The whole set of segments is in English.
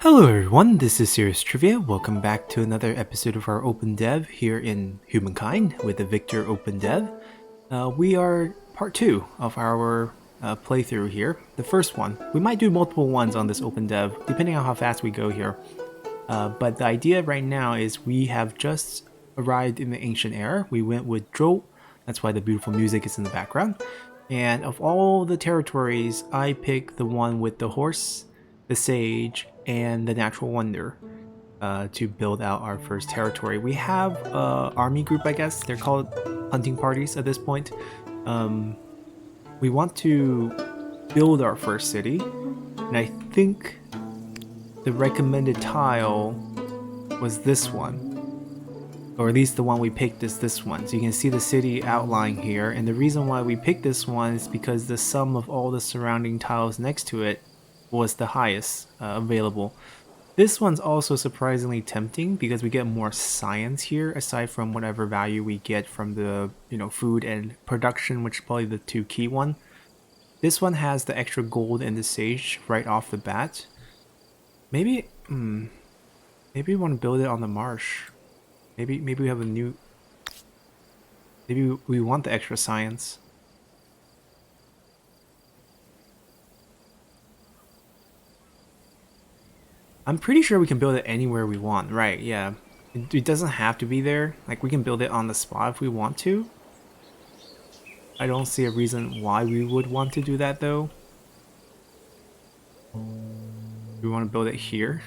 Hello everyone, this is Serious Trivia. Welcome back to another episode of our Open Dev here in Humankind with the Victor Open Dev. We are part 2 of our playthrough here. The first one. We might do multiple ones on this Open Dev, depending on how fast we go here. But the idea right now is we have just arrived in the ancient era. We went with Dro, that's why the beautiful music is in the background. And of all the territories, I picked the one with the horse, the sage, and the natural wonder to build out our first territory. We have an army group, I guess. They're called hunting parties at this point. We want to build our first city, and I think the recommended tile was this one. Or at least the one we picked is this one. So you can see the city outline here, and the reason why we picked this one is because the sum of all the surrounding tiles next to it was the highest available. This one's also surprisingly tempting because we get more science here aside from whatever value we get from the food and production, which is probably the two key one. This one has the extra gold and the sage right off the bat. Maybe maybe we want to build it on the marsh. Maybe we have a new. Maybe we want the extra science. I'm pretty sure we can build it anywhere we want, right? Yeah, it doesn't have to be there. Like, we can build it on the spot if we want to. I don't see a reason why we would want to do that though. We want to build it here.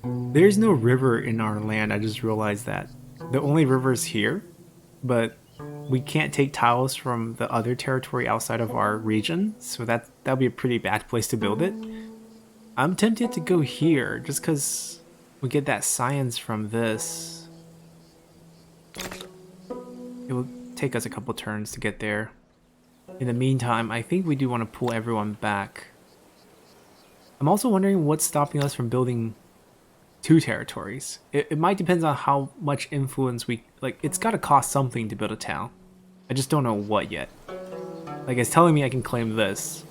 There's no river in our land, I just realized that. The only river is here, but we can't take tiles from the other territory outside of our region, so that'll be a pretty bad place to build it. I'm tempted to go here, just because we get that science from this. It will take us a couple turns to get there. In the meantime, I think we do want to pull everyone back. I'm also wondering what's stopping us from building two territories. It might depend on how much influence we... Like, it's got to cost something to build a town. I just don't know what yet. Like, it's telling me I can claim this.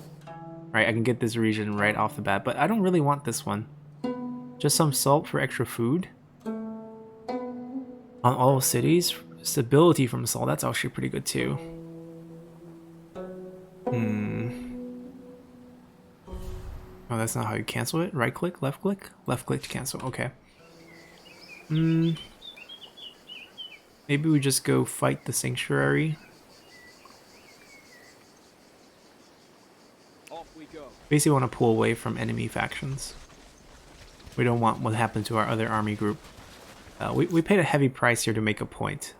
Right, I can get this region right off the bat, but I don't really want this one. Just some salt for extra food. On all cities, stability from salt, that's actually pretty good too. Oh, that's not how you cancel it. Right click, left click to cancel. Okay. Maybe we just go fight the sanctuary. Off we go. Basically want to pull away from enemy factions. We don't want what happened to our other army group. We paid a heavy price here to make a point.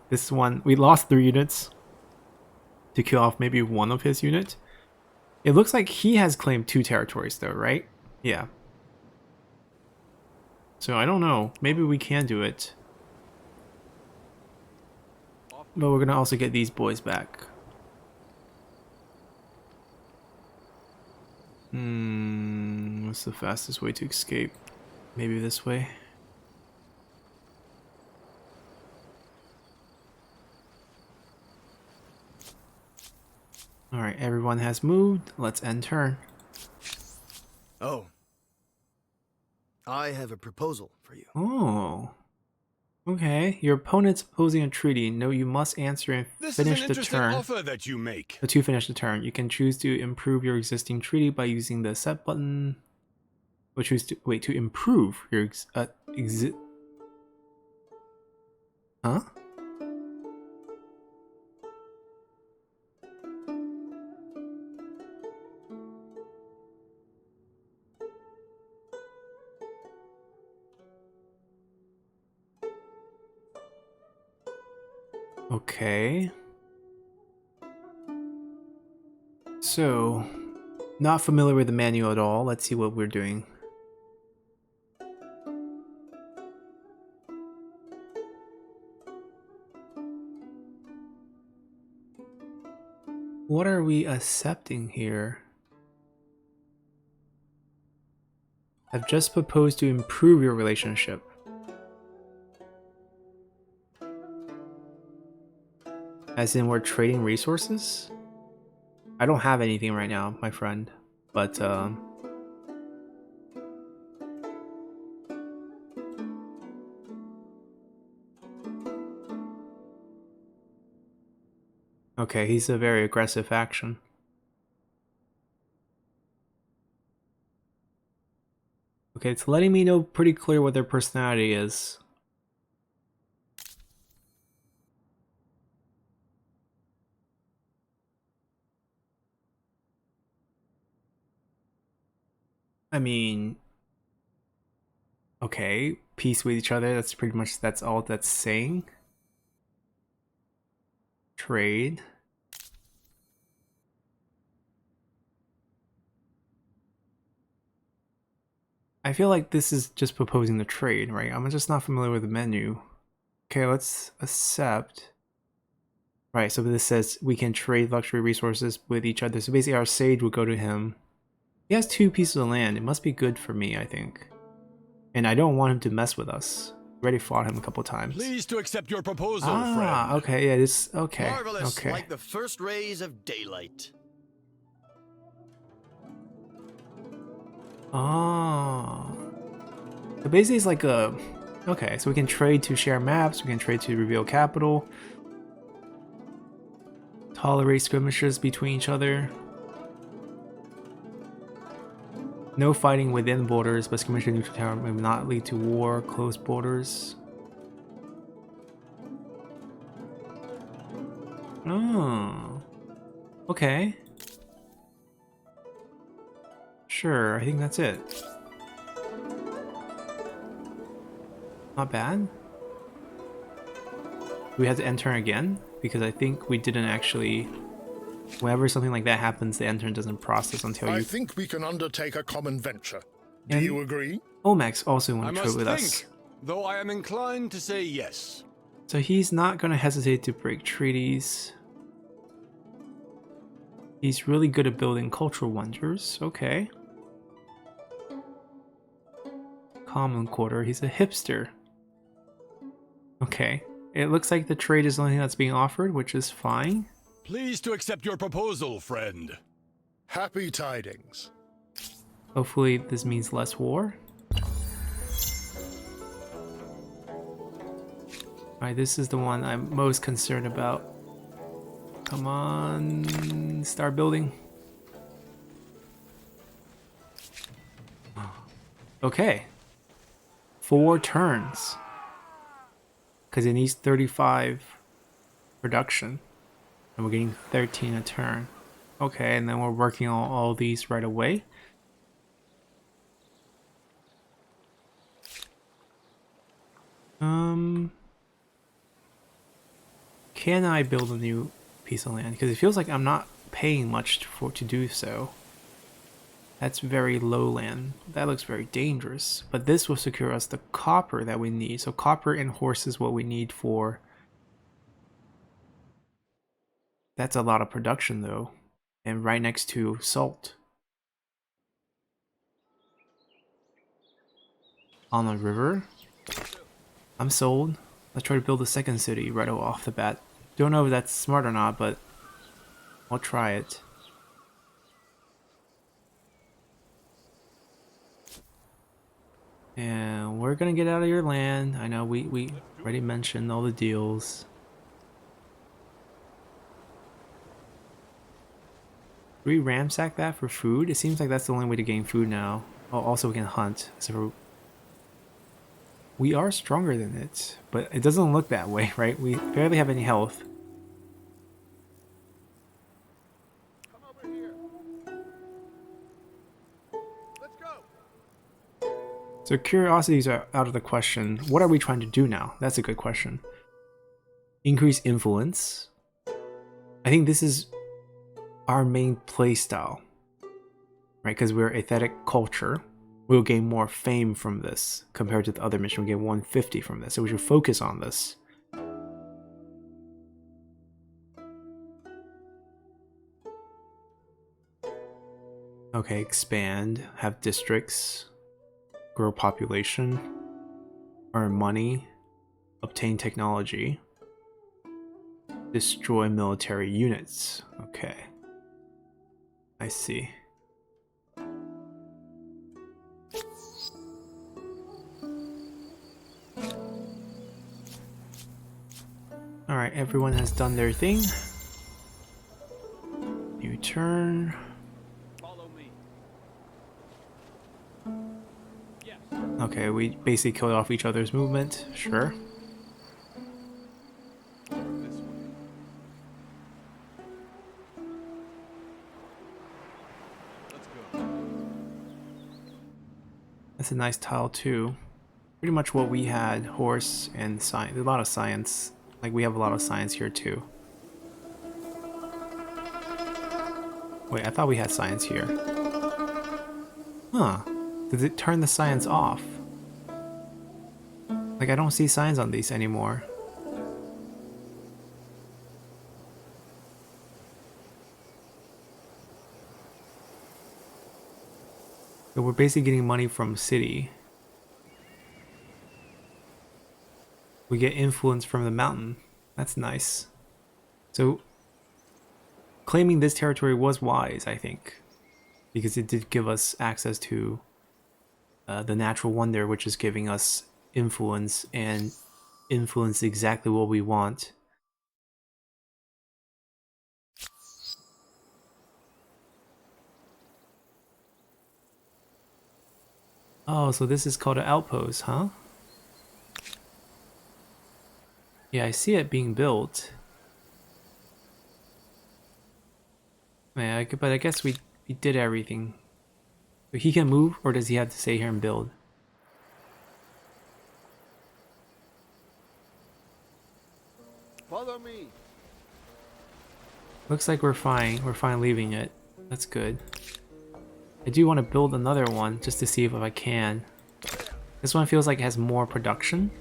This one, we lost 3 units to kill off maybe one of his units. It looks like he has claimed 2 territories though, right? Yeah. So I don't know. Maybe we can do it. But we're gonna also get these boys back. What's the fastest way to escape? Maybe this way. Alright, everyone has moved. Let's end turn. Oh. I have a proposal for you. Oh. Okay. Your opponent's opposing a treaty. No, you must answer and finish the turn. Offer that you make. To finish the turn, you can choose to improve your existing treaty by using the set button. Or choose to to improve your Huh? Okay. So, not familiar with the manual at all. Let's see what we're doing. What are we accepting here? I've just proposed to improve your relationship. As in, we're trading resources? I don't have anything right now, my friend. But, Okay, he's a very aggressive faction. Okay, it's letting me know pretty clear what their personality is. I mean, okay, peace with each other, that's pretty much, that's all that's saying. Trade. I feel like this is just proposing the trade, right? I'm just not familiar with the menu. Okay, let's accept. Right, so this says we can trade luxury resources with each other. So basically our sage will go to him. He has 2 pieces of land. It must be good for me, I think. And I don't want him to mess with us. Already fought him a couple times. Pleased to accept your proposal, friend. Okay, yeah, this, okay. Marvelous, Okay. like the first rays of daylight. Oh. So basically it's like a, okay, so we can trade to share maps, we can trade to reveal capital. Tolerate skirmishes between each other. No fighting within borders, but skirmishing neutral tower may not lead to war. Close borders. Oh. Okay. Sure, I think that's it. Not bad. We had to enter again? Because I think we didn't actually... Whenever something like that happens, the enter doesn't process until you... I think we can undertake a common venture. Do you agree? Omax also I want to must trade with think, us. though I am inclined to say yes. So he's not going to hesitate to break treaties. He's really good at building cultural wonders. Okay. Common quarter. He's a hipster. Okay. It looks like the trade is the only thing that's being offered, which is fine. Pleased to accept your proposal, friend. Happy tidings. Hopefully this means less war. Alright, this is the one I'm most concerned about. Come on, start building. Okay. 4 turns. Because it needs 35 production. And we're getting 13 a turn. Okay, and then we're working on all these right away. Can I build a new piece of land? Because it feels like I'm not paying much to do so. That's very low land. That looks very dangerous. But this will secure us the copper that we need. So copper and horse is what we need for... That's a lot of production though. And right next to salt. On a river. I'm sold. Let's try to build a second city right off the bat. Don't know if that's smart or not, but I'll try it. And we're gonna get out of your land. I know we already mentioned all the deals. Do we ransack that for food? It seems like that's the only way to gain food now. Oh, also we can hunt. So we are stronger than it, but it doesn't look that way, right? We barely have any health. Come over here. Let's go. So curiosities are out of the question. What are we trying to do now? That's a good question. Increase influence. I think this is our main playstyle, right? Because we're aesthetic culture. We'll gain more fame from this compared to the other mission. We get 150 from this, so we should focus on this. Okay, expand, have districts, grow population, earn money, obtain technology, destroy military units. Okay, I see. Alright, everyone has done their thing. turn. Follow me. Yes. Okay, we basically killed off each other's movement. Sure. This way. Let's go. That's a nice tile too. Pretty much what we had, horse and science. A lot of science. Like we have a lot of science here too. Wait, I thought we had science here. Huh. Did it turn the science off? Like I don't see signs on these anymore. So we're basically getting money from city. We get influence from the mountain. That's nice. So claiming this territory was wise, I think, because it did give us access to the natural wonder, which is giving us influence and influence exactly what we want. Oh, so this is called an outpost, huh? Yeah, I see it being built. Yeah, but I guess we did everything. So he can move, or does he have to stay here and build? Follow me. Looks like we're fine. We're fine leaving it. That's good. I do want to build another one just to see if I can. This one feels like it has more production.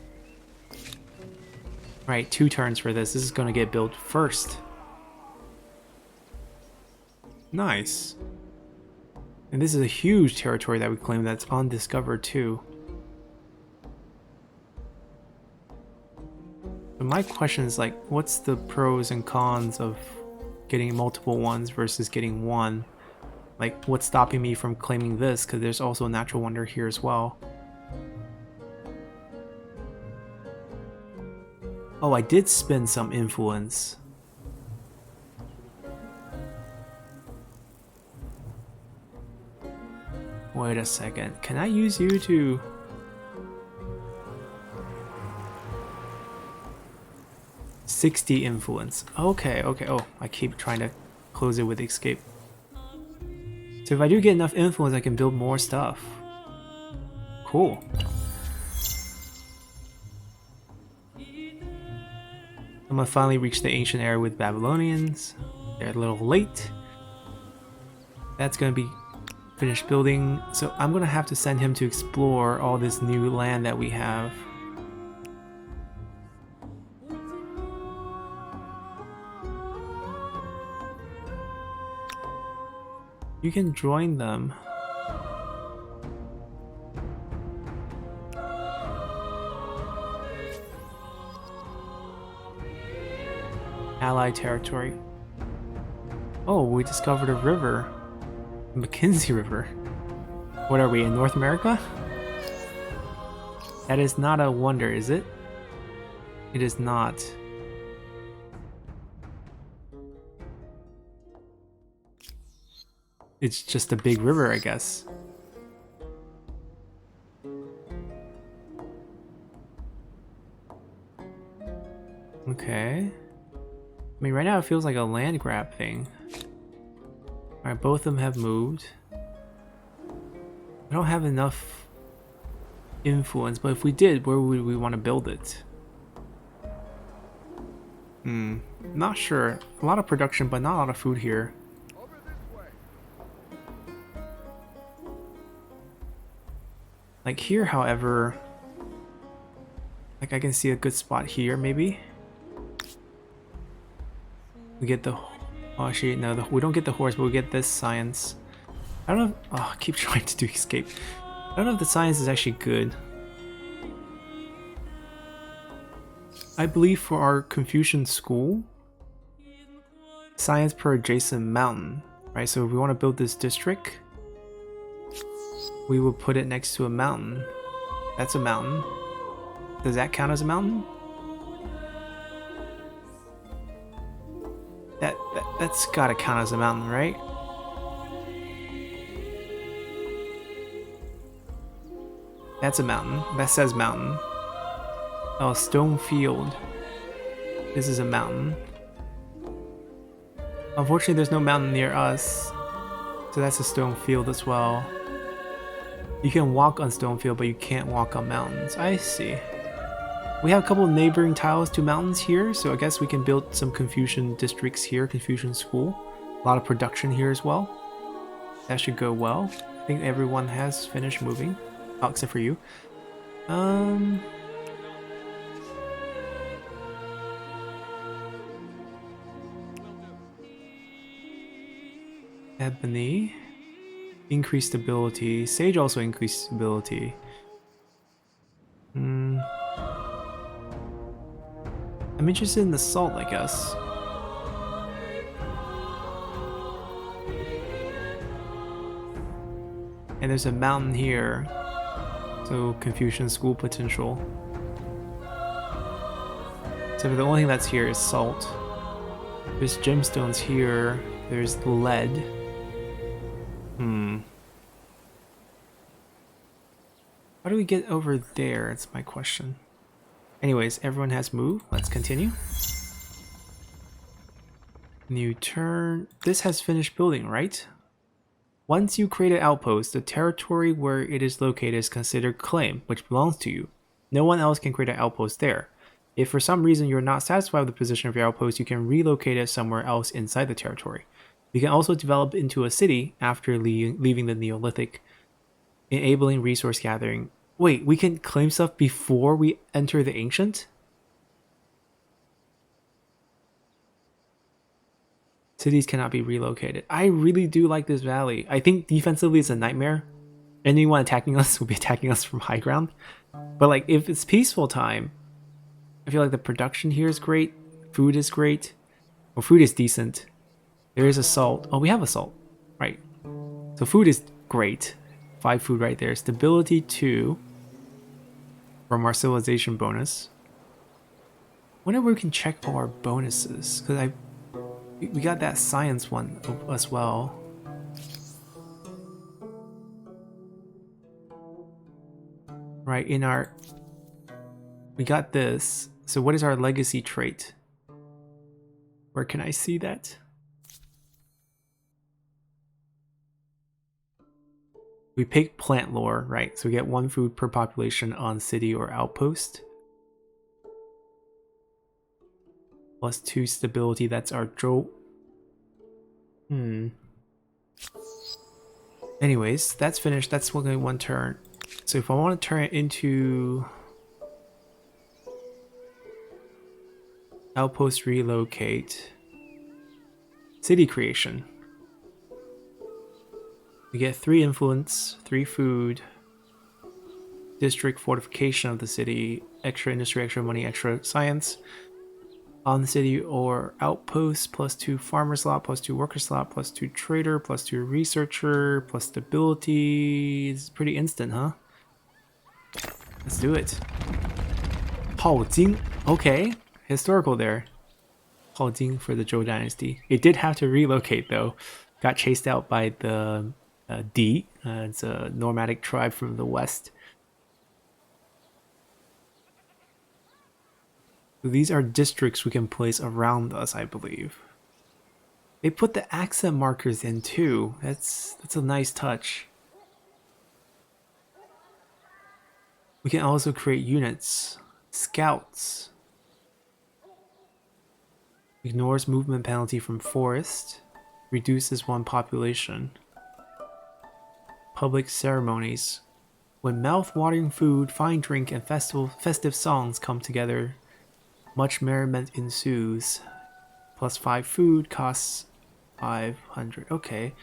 Right, 2 turns for this. This is going to get built first. Nice. And this is a huge territory that we claim that's undiscovered too. But my question is like, what's the pros and cons of getting multiple ones versus getting one? Like, what's stopping me from claiming this? Because there's also a natural wonder here as well. Oh, I did spend some influence. Wait a second. Can I use you to... $60 influence. Okay, okay. Oh, I keep trying to close it with escape. So if I do get enough influence, I can build more stuff. Cool. I'm gonna finally reach the ancient era with Babylonians. They're a little late. That's gonna be finished building. So I'm gonna have to send him to explore all this new land that we have. You can join them. Allied territory. Oh, we discovered a river. The Mackenzie River. What are we, in North America? That is not a wonder, is it? It is not. It's just a big river, I guess. Okay. I mean, right now it feels like a land grab thing. Alright, both of them have moved. I don't have enough influence, but if we did, where would we want to build it? Not sure. A lot of production, but not a lot of food here. Like here, however, like I can see a good spot here, maybe. We get the... Oh, actually, no, we don't get the horse, but we get this science. I don't know if... Oh, I keep trying to do escape. I don't know if the science is actually good. I believe for our Confucian school, science per adjacent mountain, right? So if we want to build this district, we will put it next to a mountain. That's a mountain. Does that count as a mountain? That's gotta count as a mountain, right? That's a mountain. That says mountain. Oh, stone field. This is a mountain. Unfortunately, there's no mountain near us. So that's a stone field as well. You can walk on stone field, but you can't walk on mountains. I see. We have a couple of neighboring tiles to mountains here, so I guess we can build some Confucian districts here, Confucian school. A lot of production here as well. That should go well. I think everyone has finished moving. Oh, except for you. Ebony. Increased stability. Sage also increased stability. I'm interested in the salt, I guess. And there's a mountain here. So Confucian school potential. So the only thing that's here is salt. There's gemstones here. There's lead. How do we get over there? That's my question. Anyways, everyone has moved. Let's continue. New turn. This has finished building, right? Once you create an outpost, the territory where it is located is considered claim, which belongs to you. No one else can create an outpost there. If for some reason you're not satisfied with the position of your outpost, you can relocate it somewhere else inside the territory. You can also develop into a city after leaving the Neolithic, enabling resource gathering. Wait, we can claim stuff before we enter the Ancient? Cities cannot be relocated. I really do like this valley. I think defensively it's a nightmare. Anyone attacking us will be attacking us from high ground. But like if it's peaceful time, I feel like the production here is great. Food is great. Well, food is decent. There is assault. Oh, we have assault. Right. So food is great. 5 food right there. Stability 2 from our civilization bonus. Wonder where we can check all our bonuses. Because we got that science one as well. Right, in our... We got this. So what is our legacy trait? Where can I see that? We pick plant lore, right? So we get 1 food per population on city or outpost. Plus 2 stability, that's our draw. Anyways, that's finished. That's only 1 turn. So if I want to turn it into outpost relocate, city creation. We get 3 influence, 3 food, district fortification of the city, extra industry, extra money, extra science on the city or outpost, plus 2 farmer slot, plus 2 worker slot, plus 2 trader, plus 2 researcher, plus stability. It's pretty instant, huh? Let's do it. Hao Jing. Okay, historical there. Hao Jing for the Zhou dynasty. It did have to relocate though. Got chased out by the Di. It's a nomadic tribe from the west. These are districts we can place around us, I believe. They put the accent markers in too. That's a nice touch. We can also create units. Scouts. Ignores movement penalty from forest. Reduces 1 population. Public ceremonies. When mouth-watering food, fine drink, and festive songs come together, much merriment ensues. Plus 5 food costs 500. Okay.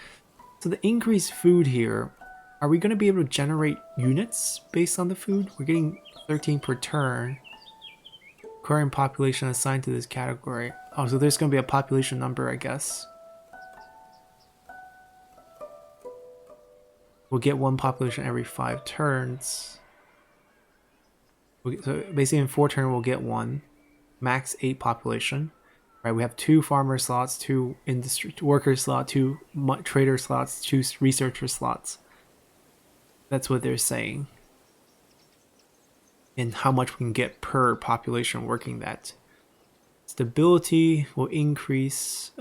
So the increased food here, are we going to be able to generate units based on the food? We're getting 13 per turn. Current population assigned to this category. Oh, so there's going to be a population number, I guess. We'll get 1 population every 5 turns. So basically in 4 turns we'll get 1. Max 8 population. Right, we have 2 farmer slots, 2 industry worker slot, 2 trader slots, 2 researcher slots. That's what they're saying. And how much we can get per population working that. Stability will increase.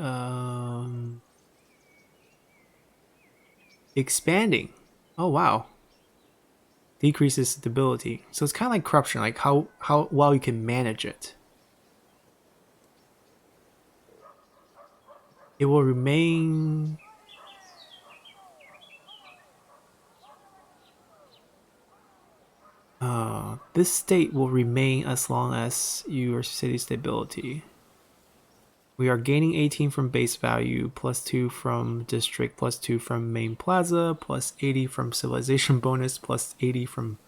Expanding. Oh wow. Decreases stability. So it's kind of like corruption, like how well you can manage it. It will remain. This state will remain as long as your city stability. We are gaining 18 from base value, plus 2 from district, plus 2 from main plaza, plus 80 from civilization bonus, plus 80 from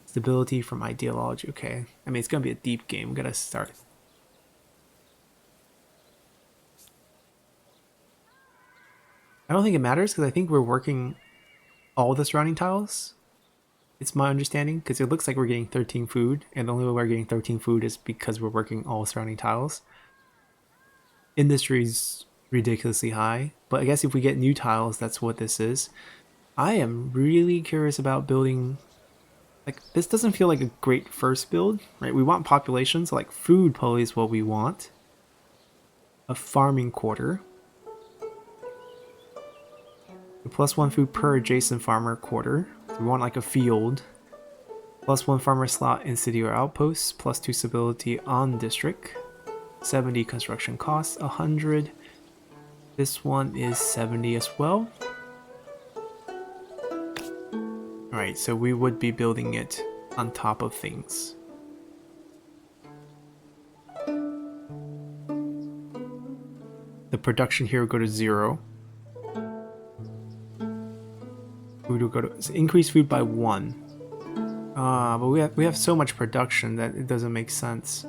stability from ideology. Okay, I mean, it's gonna be a deep game. We gotta start. I don't think it matters because I think we're working all the surrounding tiles. It's my understanding because it looks like we're getting 13 food, and the only way we're getting 13 food is because we're working all surrounding tiles. Industry's ridiculously high, but I guess if we get new tiles, that's what this is. I am really curious about building. Like, this doesn't feel like a great first build, right? We want population, so like food probably is what we want. A farming quarter. +1 food per adjacent farmer quarter. So we want like a field. +1 farmer slot in city or outposts. +2 stability on district. 70 construction costs. 100. This one is 70 as well. Alright, so we would be building it on top of things. The production here will go to 0. Food will go to increase food by 1. But we have so much production that it doesn't make sense.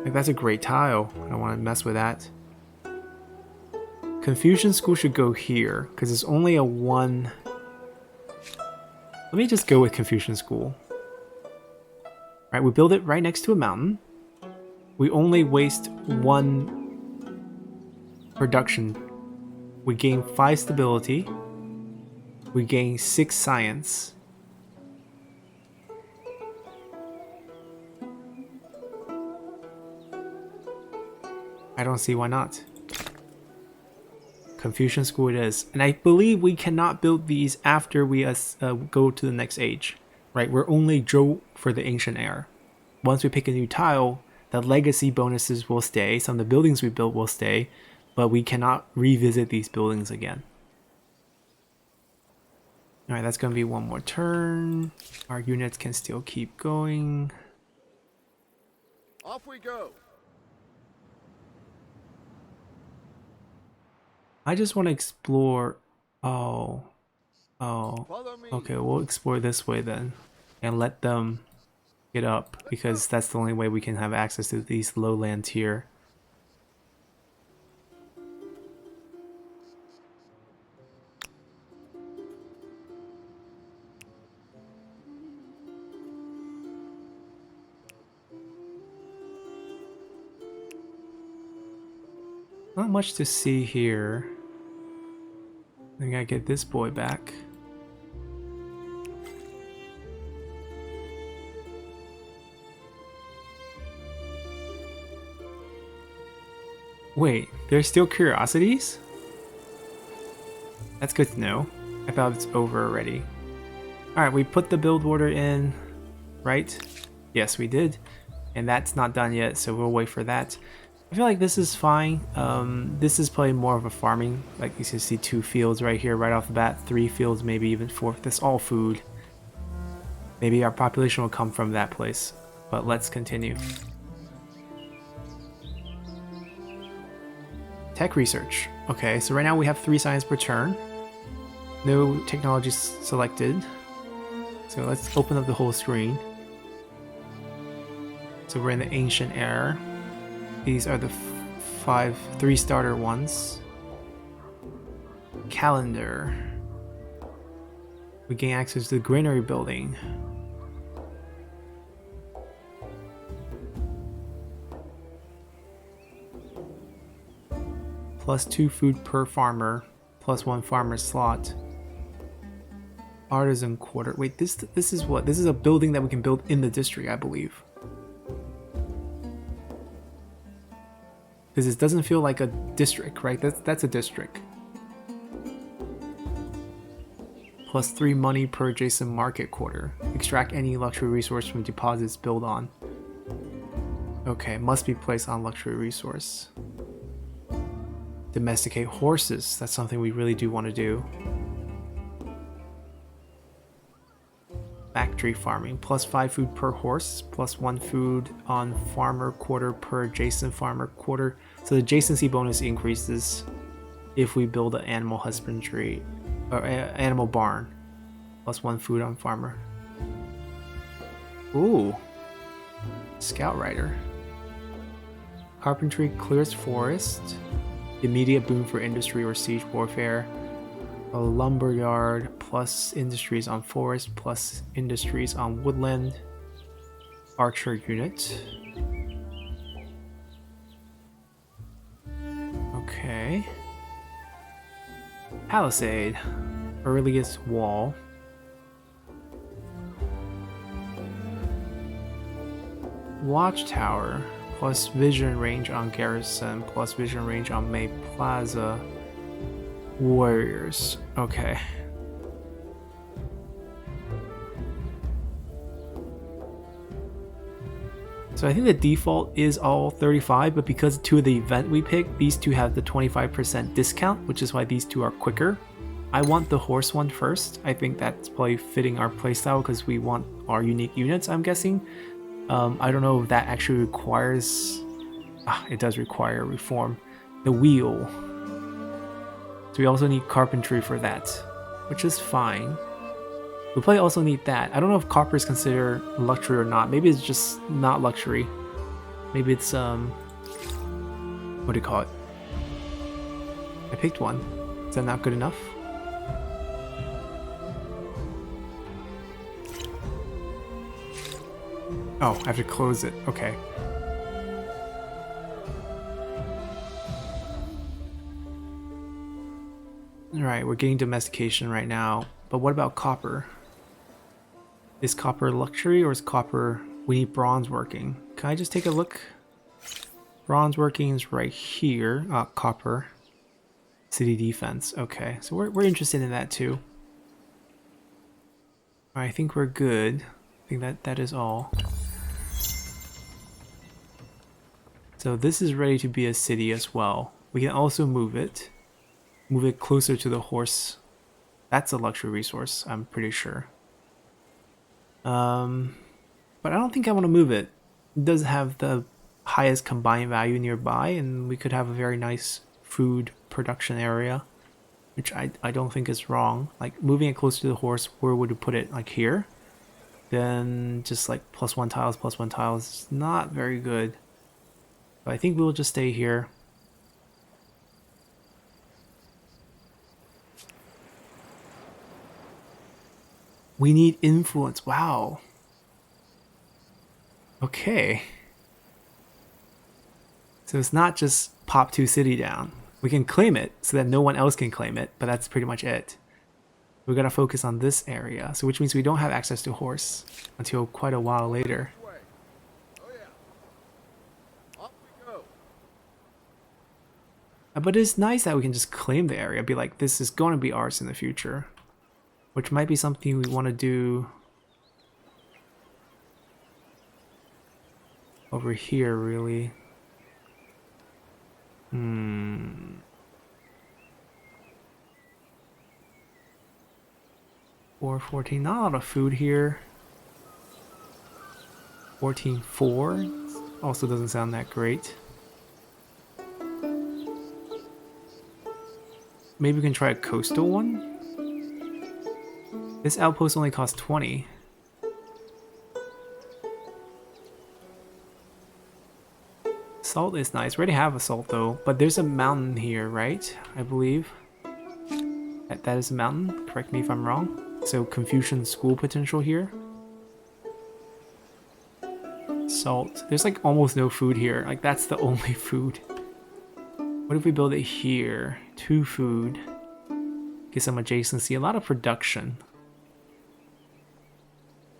Like, that's a great tile. I don't want to mess with that. Confucian School should go here because it's only a 1. Let me just go with Confucian School. Right, we build it right next to a mountain. We only waste 1 production. We gain 5 stability. We gain 6 science. I don't see why not. Confucian School it is. And I believe we cannot build these after we go to the next age. Right, we're only Zhou for the ancient era. Once we pick a new tile, the legacy bonuses will stay. Some of the buildings we built will stay. But we cannot revisit these buildings again. Alright, that's going to be 1 more turn. Our units can still keep going. Off we go. I just want to explore. Oh. Follow me. Okay, we'll explore this way then. And let them get up. Because that's the only way we can have access to these lowlands here. Not much to see here. I think I get this boy back. Wait, there's still curiosities? That's good to know. I thought it's over already. Alright, we put the build order in, right? Yes, we did. And that's not done yet, so we'll wait for that. I feel like this is fine. This is probably more of a farming. Like, you can see 2 fields right here, right off the bat. 3 fields, maybe even 4. That's all food. Maybe our population will come from that place. But let's continue. Tech research. Okay, so right now we have 3 science per turn. No technologies selected. So let's open up the whole screen. So we're in the ancient era. These are the 3 starter ones. Calendar. We gain access to the granary building. +2 food per farmer, +1 farmer slot. Artisan quarter. Wait, this is what? This is a building that we can build in the district, I believe. Because it doesn't feel like a district, right? That's a district. +3 money per adjacent market quarter. Extract any luxury resource from deposits built on. Okay, must be placed on luxury resource. Domesticate horses. That's something we really do want to do. Factory farming. +5 food per horse. +1 food on farmer quarter per adjacent farmer quarter. So the adjacency bonus increases if we build an animal husbandry or animal barn. +1 food on farmer. Ooh. Scout rider. Carpentry clears forest. Immediate boon for industry or siege warfare. A lumber yard plus industries on forest plus industries on woodland. Archer unit. Okay. Palisade. Earliest wall. Watchtower. Plus vision range on garrison. Plus vision range on May Plaza. Warriors. Okay. So I think the default is all 35, but because two of the event we picked, these two have the 25% discount, which is why these two are quicker. I want the horse one first. I think that's probably fitting our playstyle because we want our unique units, I'm guessing. I don't know if that actually requires... it does require reform. The wheel. So we also need carpentry for that, which is fine. We probably also need that. I don't know if copper is considered luxury or not. Maybe it's just not luxury. Maybe it's, what do you call it? I picked one. Is that not good enough? Oh, I have to close it. Okay. Alright, we're getting domestication right now. But what about copper? Is copper luxury or is copper... We need bronze working. Can I just take a look? Bronze working is right here. Copper. City defense. Okay, so we're interested in that too. Alright, I think we're good. I think that is all. So this is ready to be a city as well. We can also move it. Move it closer to the horse. That's a luxury resource, I'm pretty sure. But I don't think I want to move it. It does have the highest combined value nearby, and we could have a very nice food production area, which I don't think is wrong. Like, moving it closer to the horse, where would you put it? Like here? Then just like +1 tiles is not very good. But I think we'll just stay here. We need influence. Wow. Okay. So it's not just pop 2 city down. We can claim it so that no one else can claim it, but that's pretty much it. We gotta focus on this area, so which means we don't have access to horse until quite a while later. Oh yeah. Off we go. But it's nice that we can just claim the area, be like, this is going to be ours in the future. Which might be something we want to do over here, really. 414, not a lot of food here. 14.4 also doesn't sound that great. Maybe we can try a coastal one. This outpost only costs 20. Salt is nice. We already have a salt though, but there's a mountain here, right? I believe. That is a mountain. Correct me if I'm wrong. So Confucian school potential here. Salt. There's like almost no food here. Like that's the only food. What if we build it here? 2 food. Get some adjacency. A lot of production.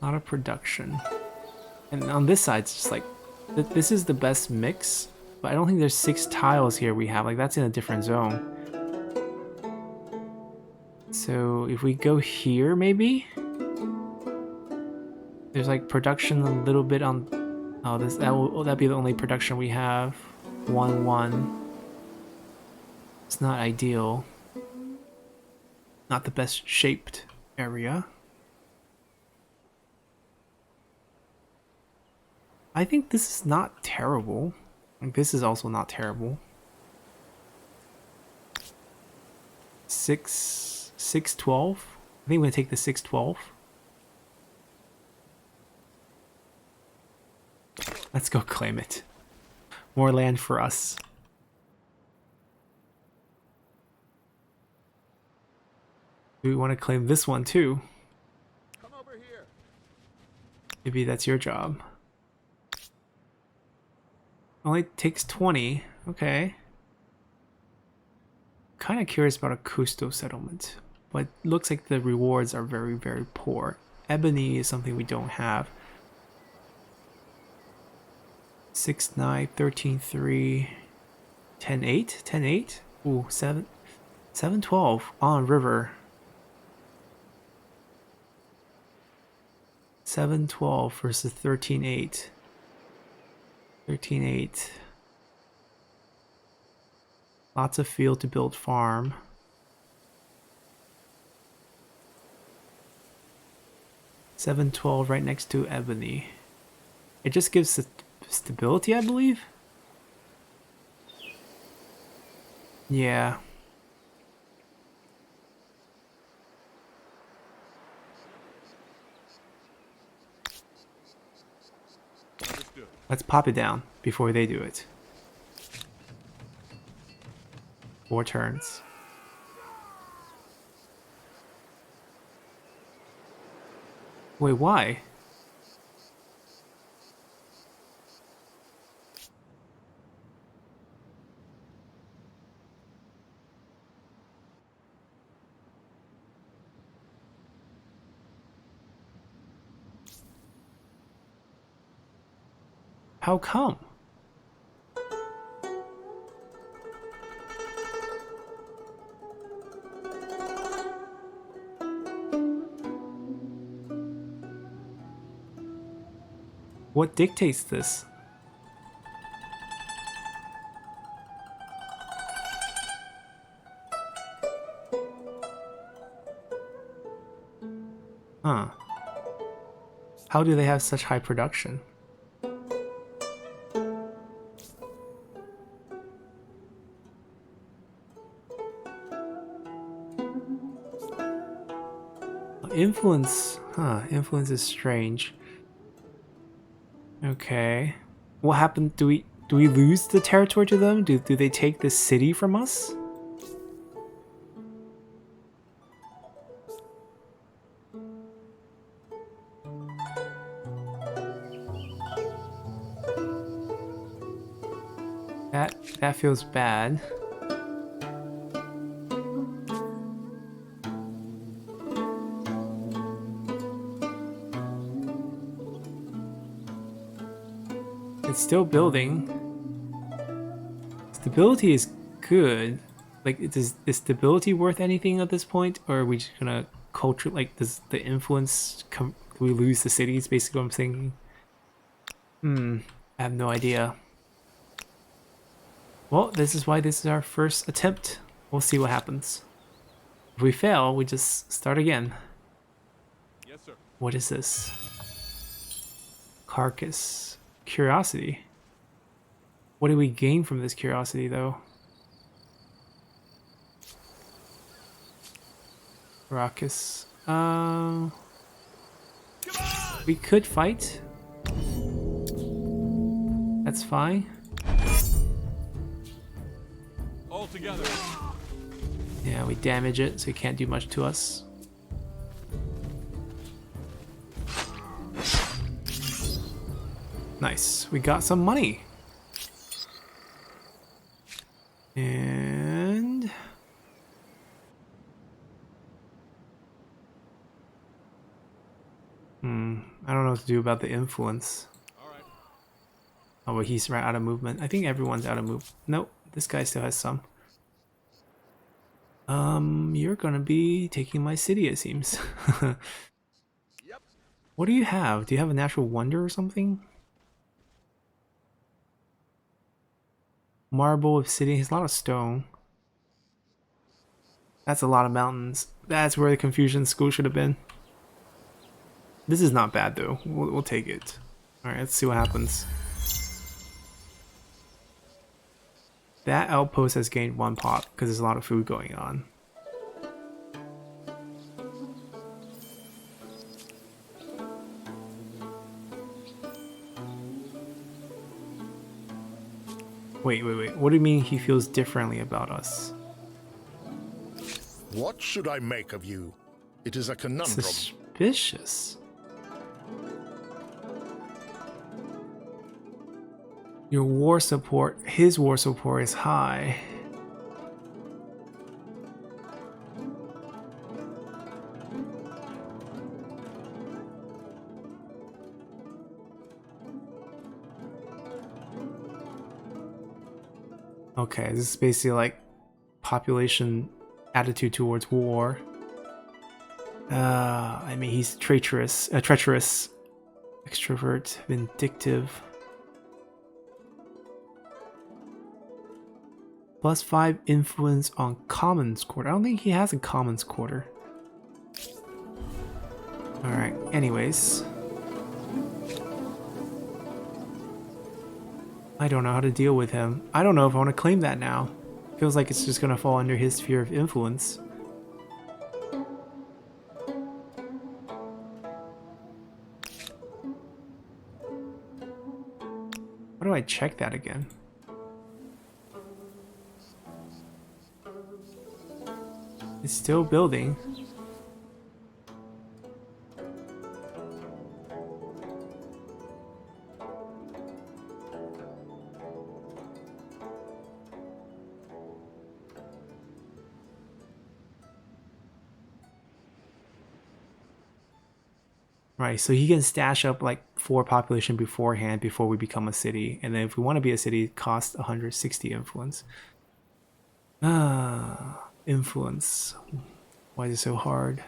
A lot of production. And on this side, it's just like, this is the best mix. But I don't think there's 6 tiles here we have. Like, that's in a different zone. So if we go here, maybe? There's like production a little bit on... Oh, that'd be the only production we have. 1-1. It's not ideal. Not the best shaped area. I think this is not terrible. Like, this is also not terrible. 6-12. I think I'm gonna take the 6-12. Let's go claim it. More land for us. Do we want to claim this one too? Come over here. Maybe that's your job. Only takes 20. Okay. Kind of curious about a Custo settlement, but looks like the rewards are very, very poor. Ebony is something we don't have. 6-9, 13-3, 10-8, 10-8. Ooh, 7-12 on river. 7-12 versus 13-8. 13-8. Lots of field to build farm. $7-12 right next to Ebony. It just gives stability, I believe. Yeah. Understood. Let's pop it down before they do it. 4 turns. Wait, why? How come? What dictates this? Huh. How do they have such high production? Influence, huh, influence is strange. Okay. What happened? Do we lose the territory to them? Do they take the city from us? That feels bad. It's still building. Stability is good. Like, is stability worth anything at this point, or are we just gonna culture? Like, does the influence come? Do we lose the cities? Basically, what I'm thinking. I have no idea. Well, this is why this is our first attempt. We'll see what happens. If we fail, we just start again. Yes, sir. What is this? Carcass. Curiosity. What do we gain from this curiosity, though? Carcass. We could fight. That's fine. All together. Yeah, we damage it, so it can't do much to us. Nice. We got some money. And I don't know what to do about the influence. All right. Oh, but he's right out of movement. I think everyone's out of move. Nope, this guy still has some. You're gonna be taking my city, it seems. Yep. What do you have? Do you have a natural wonder or something? Marble of city. There's a lot of stone. That's a lot of mountains. That's where the Confucian school should have been. This is not bad though. We'll take it. Alright, let's see what happens. That outpost has gained 1 pop because there's a lot of food going on. Wait. What do you mean he feels differently about us? What should I make of you? It is a conundrum. Suspicious. Your war support, his war support is high. Okay, this is basically like population attitude towards war. I mean, he's treacherous, extrovert, vindictive. +5 influence on commons quarter. I don't think he has a commons quarter. Alright, anyways. I don't know how to deal with him. I don't know if I want to claim that now. Feels like it's just gonna fall under his sphere of influence. How do I check that again? It's still building. Right, so he can stash up like 4 population beforehand before we become a city. And then if we want to be a city, it costs 160 influence. Influence. Why is it so hard?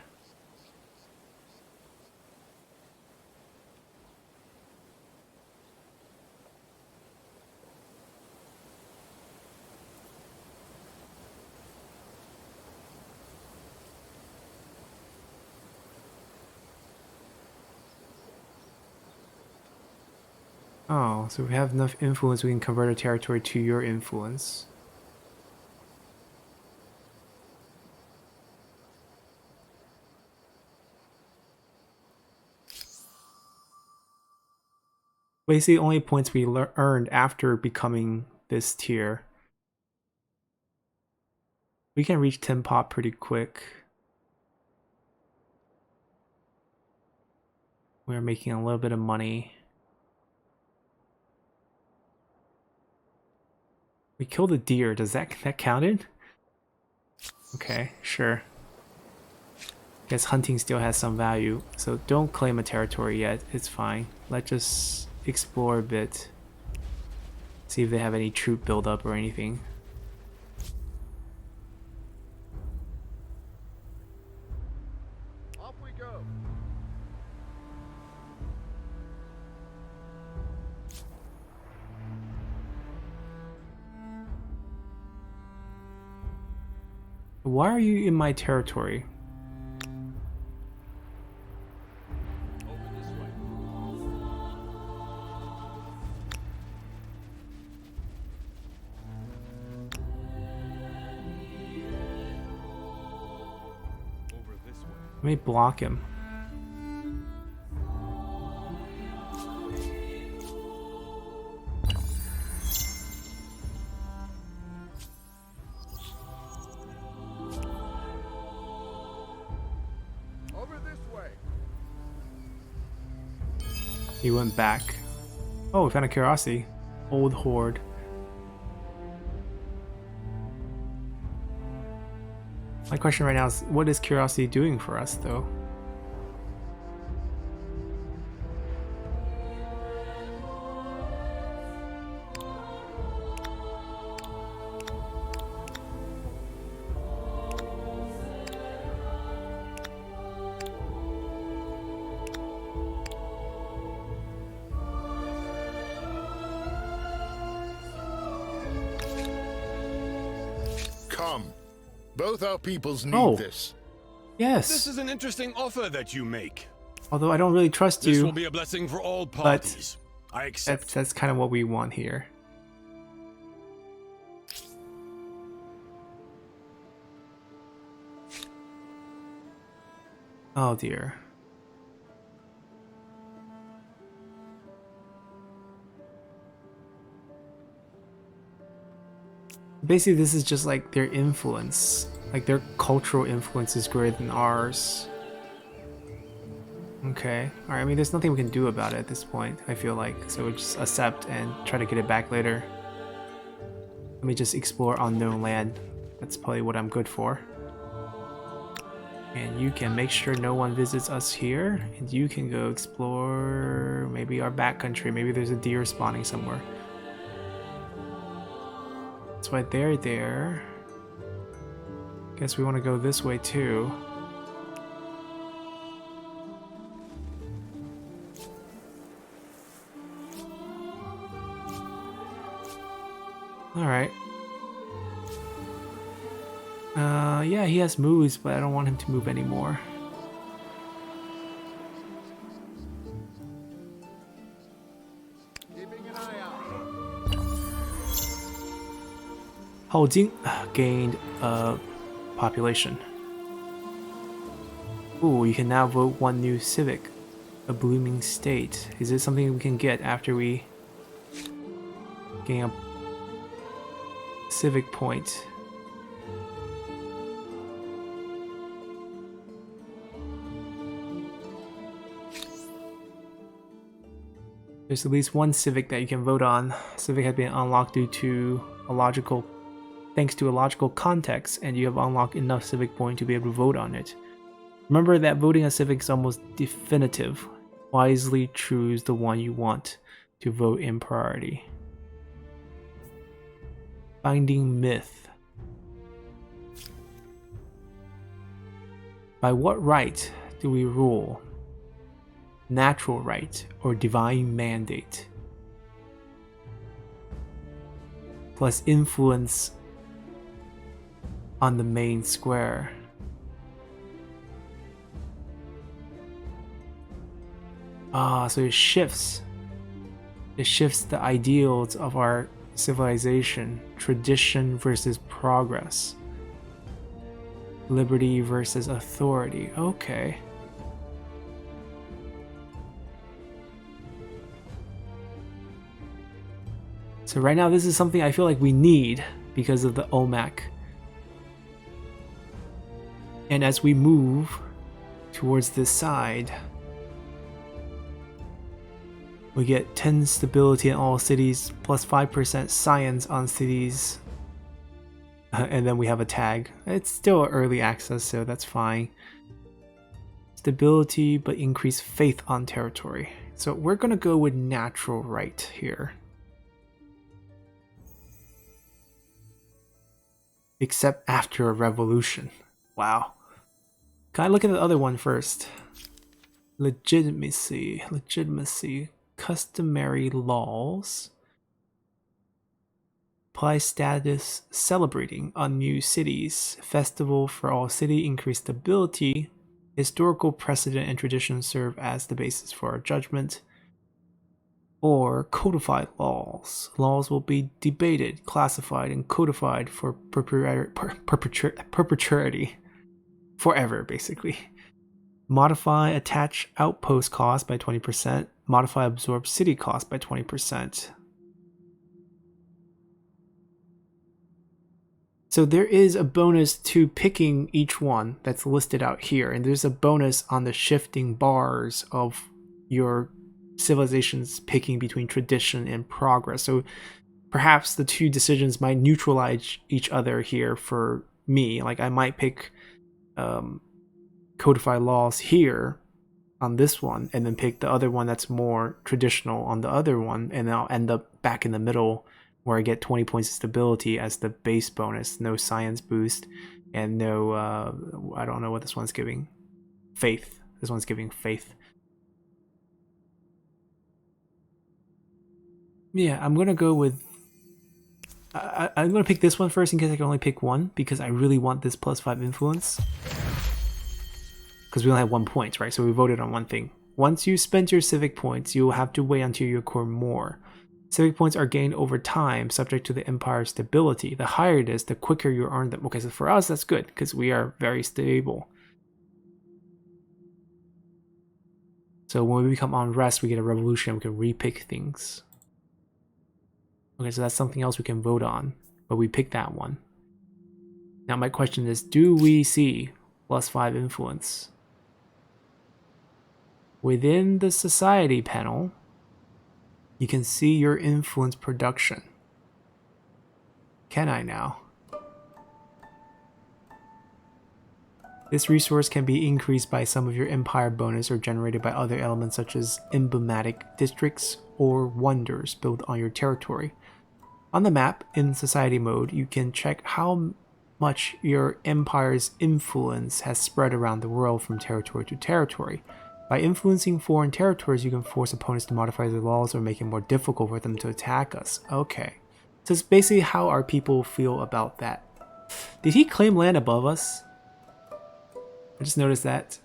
Oh, so we have enough influence we can convert a territory to your influence. Basically, only points we earned after becoming this tier. We can reach 10 pop pretty quick. We're making a little bit of money. We killed a deer. Does that counted? Okay, sure. Guess hunting still has some value, so don't claim a territory yet. It's fine. Let's just explore a bit. See if they have any troop buildup or anything. Off we go. Why are you in my territory? Over this way. Over this way. Let me block him. Over this way. He went back. Oh, we found a curiosity. Old horde. My question right now is, what is curiosity doing for us, though? Come. Both our peoples need Oh. this. Yes. This is an interesting offer that you make. Although I don't really trust This you, will be a blessing for all parties. I accept. that's kind of what we want here. Oh dear. Basically, this is just like their influence. Like their cultural influence is greater than ours. Okay. Alright, I mean, there's nothing we can do about it at this point, I feel like. So we just accept and try to get it back later. Let me just explore unknown land. That's probably what I'm good for. And you can make sure no one visits us here. And you can go explore maybe our backcountry. Maybe there's a deer spawning somewhere. That's why they're there. Guess we want to go this way too. Alright. Yeah, he has moves, but I don't want him to move anymore. Keeping an eye out. Hao Jing gained population. Ooh, you can now vote one new civic. A blooming state. Is this something we can get after we gain a civic point? There's at least one civic that you can vote on. Civic has been unlocked thanks to a logical context, and you have unlocked enough civic point to be able to vote on it. Remember that voting a civic is almost definitive. Wisely choose the one you want to vote in priority. Finding myth. By what right do we rule? Natural right or divine mandate? Plus influence on the main square. So it shifts. It shifts the ideals of our civilization. Tradition versus progress. Liberty versus authority. Okay. So right now this is something I feel like we need because of the OMAC. And as we move towards this side, we get 10 stability in all cities, plus 5% science on cities. And then we have a tag. It's still early access, so that's fine. Stability, but increased faith on territory. So we're gonna go with natural right here. Except after a revolution. Wow. Can I look at the other one first? Legitimacy. Customary laws. Apply status celebrating on new cities. Festival for all city, increased stability. Historical precedent and tradition serve as the basis for our judgment. Or codified laws. Laws will be debated, classified, and codified for perpetuity. Forever, basically. Modify attach outpost cost by 20%. Modify absorb city cost by 20%. So there is a bonus to picking each one that's listed out here, and there's a bonus on the shifting bars of your civilizations picking between tradition and progress. So perhaps the two decisions might neutralize each other here for me. Like I might pick codify laws here on this one, and then pick the other one that's more traditional on the other one, and I'll end up back in the middle where I get 20 points of stability as the base bonus. No science boost, and no, I don't know what this one's giving. Faith. This one's giving faith. Yeah, I'm gonna go with. I'm gonna pick this one first in case I can only pick one, because I really want this +5 influence. Because we only have 1 point, right? So we voted on one thing. Once you spend your civic points, you will have to wait until you acquire more. Civic points are gained over time, subject to the empire's stability. The higher it is, the quicker you earn them. Okay, so for us, that's good, because we are very stable. So when we become unrest, we get a revolution, we can repick things. Okay, so that's something else we can vote on, but we picked that one. Now my question is, do we see +5 influence? Within the society panel, you can see your influence production. Can I now? This resource can be increased by some of your empire bonus or generated by other elements such as emblematic districts or wonders built on your territory. On the map, in society mode, you can check how much your empire's influence has spread around the world from territory to territory. By influencing foreign territories, you can force opponents to modify their laws or make it more difficult for them to attack us. Okay. So it's basically how our people feel about that. Did he claim land above us? I just noticed that.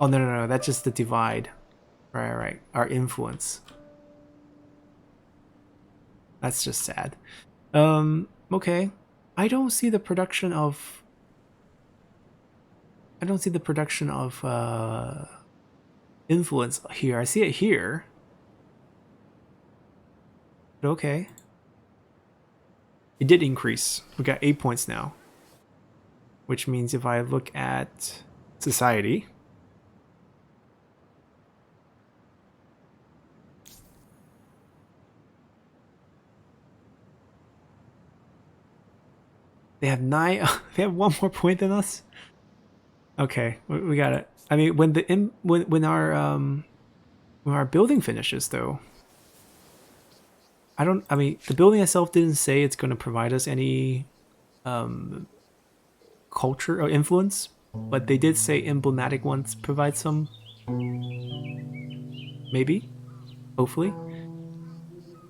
Oh, no. That's just the divide. Right. Our influence. That's just sad. Okay. I don't see the production of influence here. I see it here. But okay. It did increase. We got 8 points now. Which means if I look at society, they have 9. They have 1 more point than us. Okay, we got it. I mean, when our building finishes, though, I mean, the building itself didn't say it's going to provide us any culture or influence, but they did say emblematic ones provide some. Maybe, hopefully.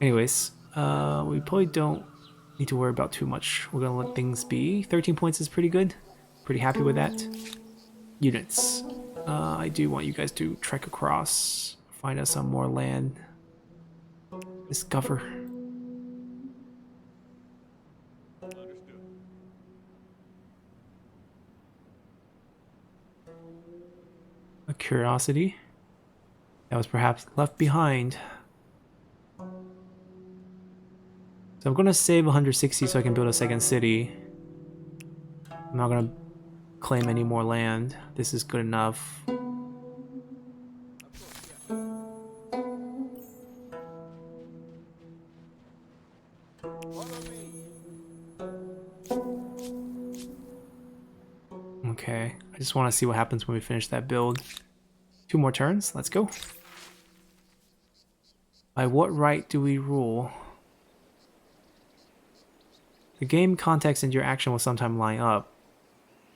Anyways, we probably don't need to worry about too much. We're gonna let things be. 13 points is pretty good. Pretty happy with that. Units. I do want you guys to trek across, find us some more land. Discover. A curiosity that was perhaps left behind. So I'm gonna save 160 so I can build a second city. I'm not gonna claim any more land. This is good enough. Okay, I just want to see what happens when we finish that build. 2 more turns, let's go. By what right do we rule? The game context and your action will sometime line up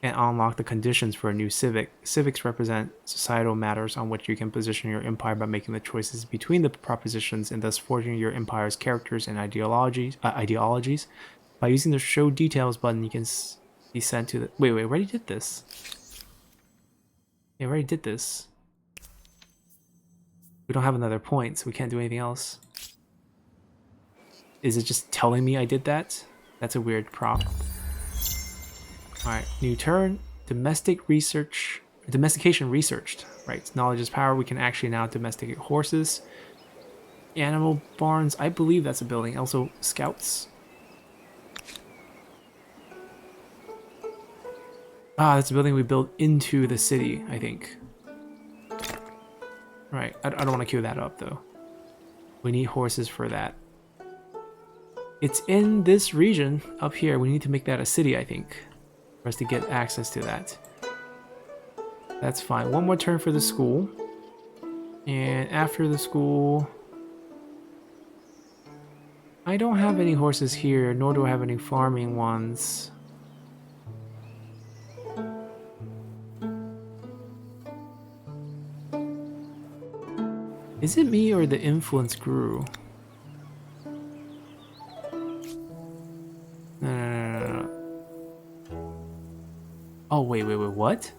and unlock the conditions for a new civic. Civics represent societal matters on which you can position your empire by making the choices between the propositions and thus forging your empire's characters and ideologies. By using the show details button, you can be sent to the... Wait, we already did this. Yeah, we already did this. We don't have another point, so we can't do anything else. Is it just telling me I did that? That's a weird prop. Alright, new turn. Domestication researched. Right, knowledge is power. We can actually now domesticate horses. Animal barns. I believe that's a building. Also, scouts. Ah, that's a building we built into the city, I think. Right, I don't want to queue that up, though. We need horses for that. It's in this region up here. We need to make that a city, I think, for us to get access to that. That's fine. One more turn for the school. And after the school... I don't have any horses here, nor do I have any farming ones. Is it me or the influence grew? No. Oh, wait, what?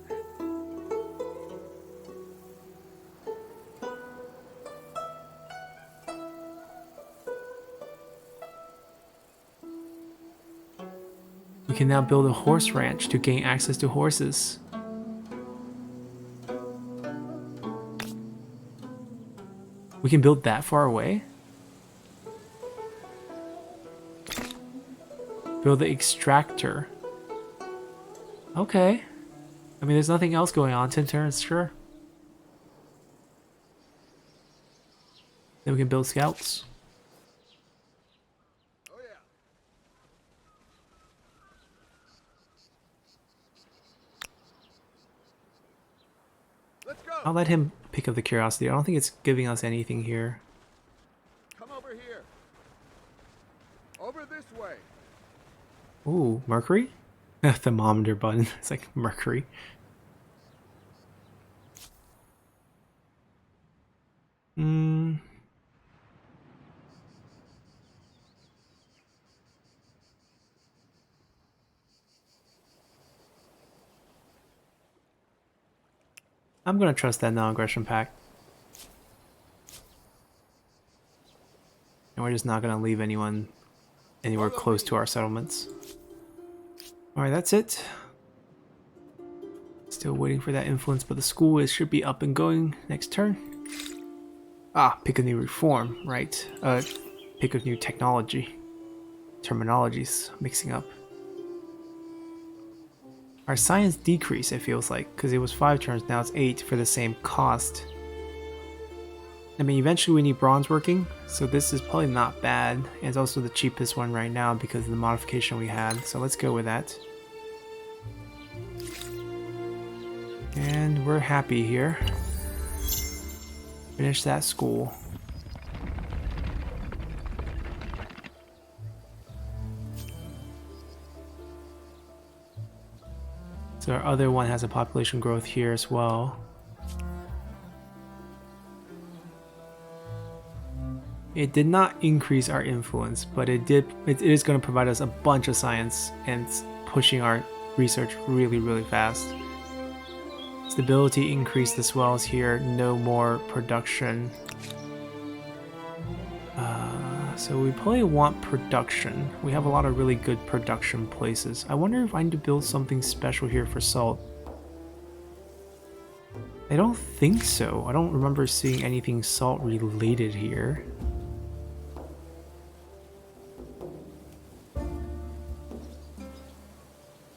We can now build a horse ranch to gain access to horses. We can build that far away? Build the extractor. Okay. I mean, there's nothing else going on. 10 turns, sure. Then we can build scouts. Oh yeah. Let's go. I'll let him pick up the curiosity. I don't think it's giving us anything here. Come over here. Over this way. Ooh, Mercury? Thermometer button. It's like Mercury. I'm gonna trust that non-aggression pact. And we're just not gonna leave anyone anywhere close to our settlements. Alright, that's it. Still waiting for that influence, but the school should be up and going next turn. Ah, pick a new reform, right. Pick a new technology. Terminologies mixing up. Our science decreased, it feels like, because it was 5 turns, now it's 8 for the same cost. I mean, eventually we need bronze working, so this is probably not bad. And it's also the cheapest one right now because of the modification we had, so let's go with that. And we're happy here. Finish that school. So our other one has a population growth here as well. It did not increase our influence, but it is going to provide us a bunch of science and pushing our research really fast. Stability increased as well as here, no more production. So we probably want production. We have a lot of really good production places. I wonder if I need to build something special here for salt. I don't think so. I don't remember seeing anything salt related here.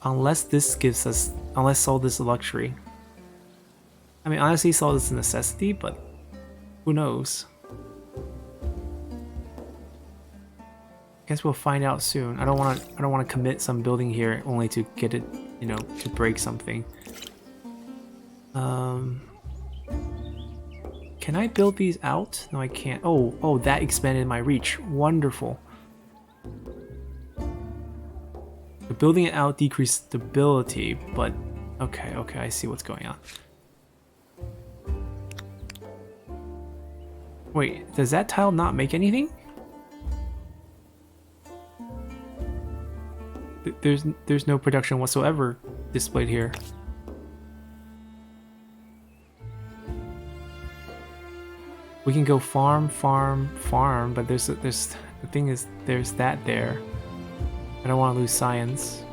Unless this gives us, unless salt is a luxury. I mean, honestly, salt is a necessity, but who knows? Guess we'll find out soon. I don't want to commit some building here only to get it, you know, to break something. Can I build these out? No, I can't. Oh, that expanded my reach. Wonderful. The building it out decreased stability, but okay, I see what's going on. Wait, does that tile not make anything? There's no production whatsoever displayed here. We can go farm, but there's the thing is there's that there. I don't want to lose science.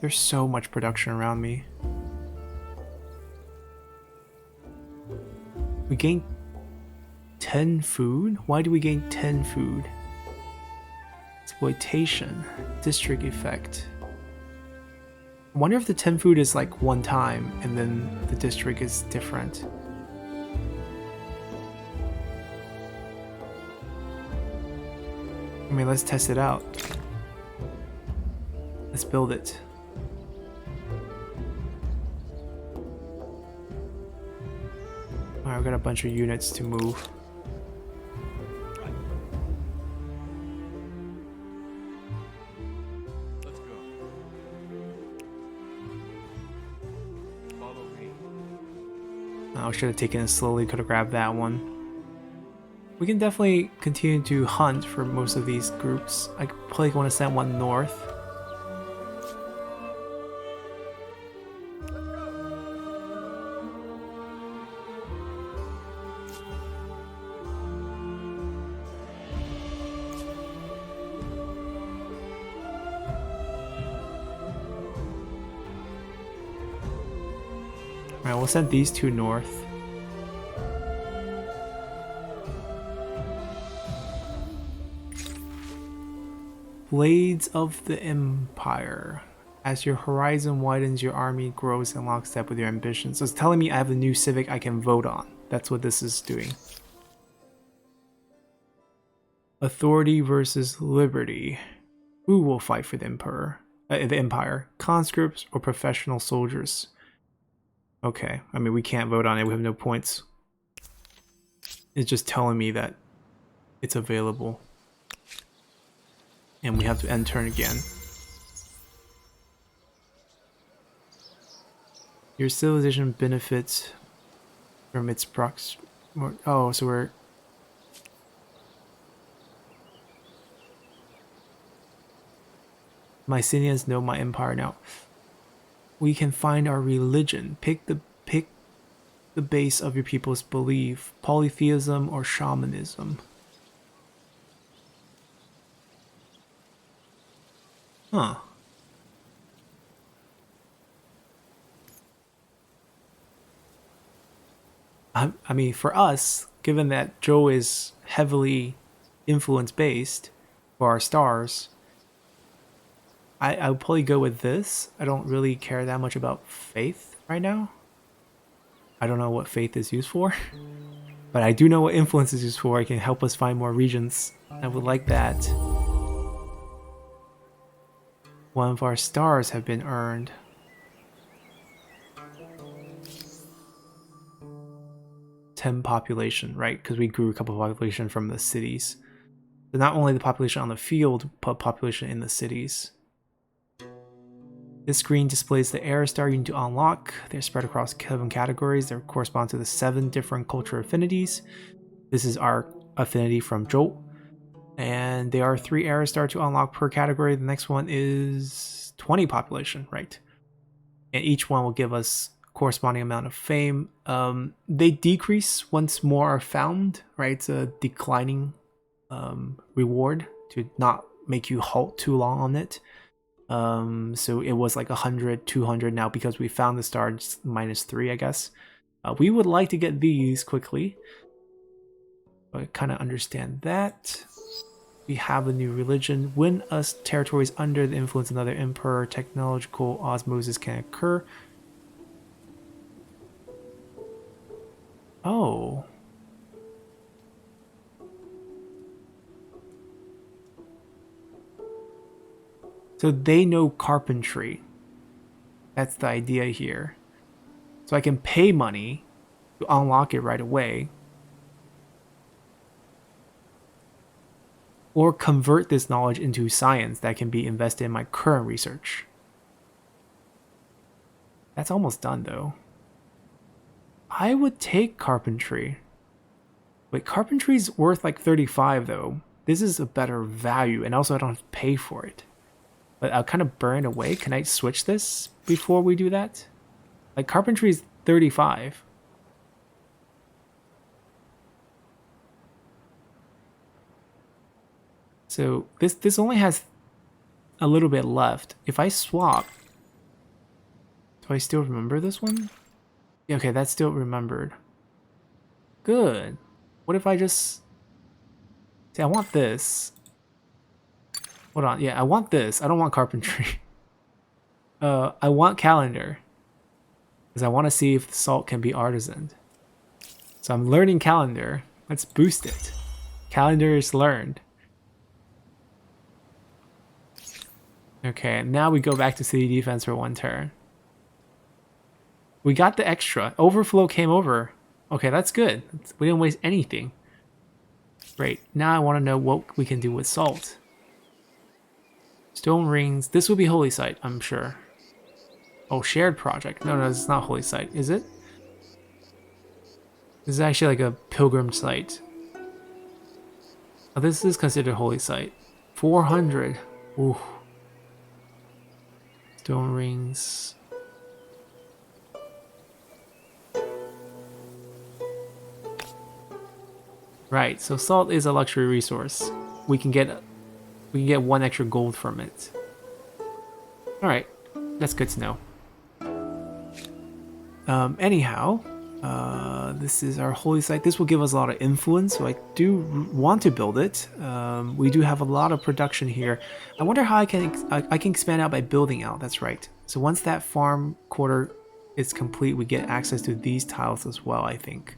There's so much production around me. We gain 10 food? Why do we gain 10 food? Exploitation, district effect. I wonder if the 10 food is like one time and then the district is different. I mean, let's test it out. Let's build it. Alright, we got a bunch of units to move. Let's go. Follow me. I should have taken it slowly, could have grabbed that one. We can definitely continue to hunt for most of these groups. I probably want to send one north. Alright, we'll send these two north. Blades of the Empire. As your horizon widens, your army grows in lockstep with your ambitions. So it's telling me I have a new Civic I can vote on. That's what this is doing. Authority versus liberty. Who will fight for the Emperor? The Empire? Conscripts or professional soldiers? Okay, I mean, we can't vote on it. We have no points. It's just telling me that it's available. And we have to end turn again. Your civilization benefits from its prox... Oh, so we're... Mycenaeans know my empire now. We can find our religion. Pick the base of your people's belief. Polytheism or shamanism. Huh. I mean, for us, given that Joe is heavily influence-based for our stars, I would probably go with this. I don't really care that much about faith right now. I don't know what faith is used for, but I do know what influence is used for. It can help us find more regions. I would like that. One of our stars have been earned. Population, right? Because we grew a couple of population from the cities. So not only the population on the field, but population in the cities. This screen displays the era star you need to unlock. They're spread across 7 categories. They correspond to the 7 different culture affinities. This is our affinity from Jolt. And there are 3 era star to unlock per category. The next one is 20 population, right? And each one will give us corresponding amount of fame. They decrease once more are found, right? It's a declining reward to not make you halt too long on it. So it was like 100, 200 now because we found the star, it's -3, I guess. We would like to get these quickly. I kind of understand that. We have a new religion. When a territory is under the influence of another emperor, technological osmosis can occur. Oh. So they know carpentry. That's the idea here. So I can pay money to unlock it right away. Or convert this knowledge into science that can be invested in my current research. That's almost done though. I would take carpentry. Wait, carpentry's worth like 35 though. This is a better value, and also I don't have to pay for it. But I'll kind of burn away. Can I switch this before we do that? Like carpentry's 35. So this only has a little bit left. If I swap, do I still remember this one? Yeah, okay, that's still remembered. Good. What if I just... See, I want this. Hold on, yeah, I want this. I don't want carpentry. I want calendar. Because I want to see if the salt can be artisaned. So I'm learning calendar. Let's boost it. Calendar is learned. Okay, now we go back to city defense for 1 turn. We got the extra. Overflow came over. Okay, that's good. We didn't waste anything. Great. Now I want to know what we can do with salt. Stone rings. This will be holy site, I'm sure. Oh, shared project. No, it's not holy site, is it? This is actually like a pilgrim site. Oh, this is considered holy site. 400. Ooh. Stone rings. Right, so salt is a luxury resource. We can get 1 extra gold from it. Alright, that's good to know. Anyhow, this is our holy site. This will give us a lot of influence, so I do want to build it. We do have a lot of production here. I wonder how I can expand out by building out. That's right. So once that farm quarter is complete, we get access to these tiles as well, I think.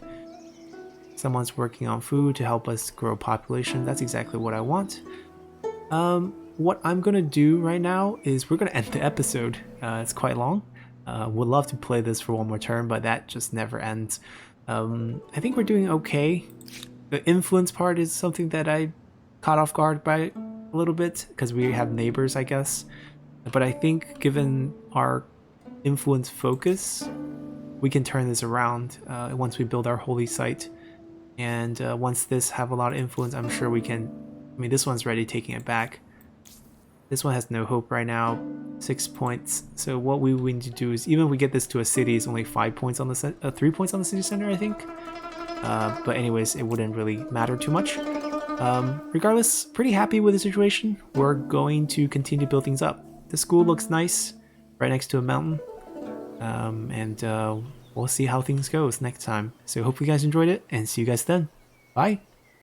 Someone's working on food to help us grow population. That's exactly what I want. What I'm gonna do right now is we're gonna end the episode. It's quite long. Would love to play this for one more turn, but that just never ends. I think we're doing okay. The influence part is something that I caught off guard by a little bit because we have neighbors, I guess. But I think given our influence focus, we can turn this around once we build our holy site. And once this have a lot of influence, I'm sure we can. I mean, this one's ready taking it back. This one has no hope right now. 6 points. So what we need to do is, even if we get this to a city, it's only 5 points on the 3 points on the city center, I think. But anyways, it wouldn't really matter too much. Regardless, pretty happy with the situation. We're going to continue to build things up. The school looks nice, right next to a mountain. And we'll see how things goes next time. So hope you guys enjoyed it, and see you guys then. Bye!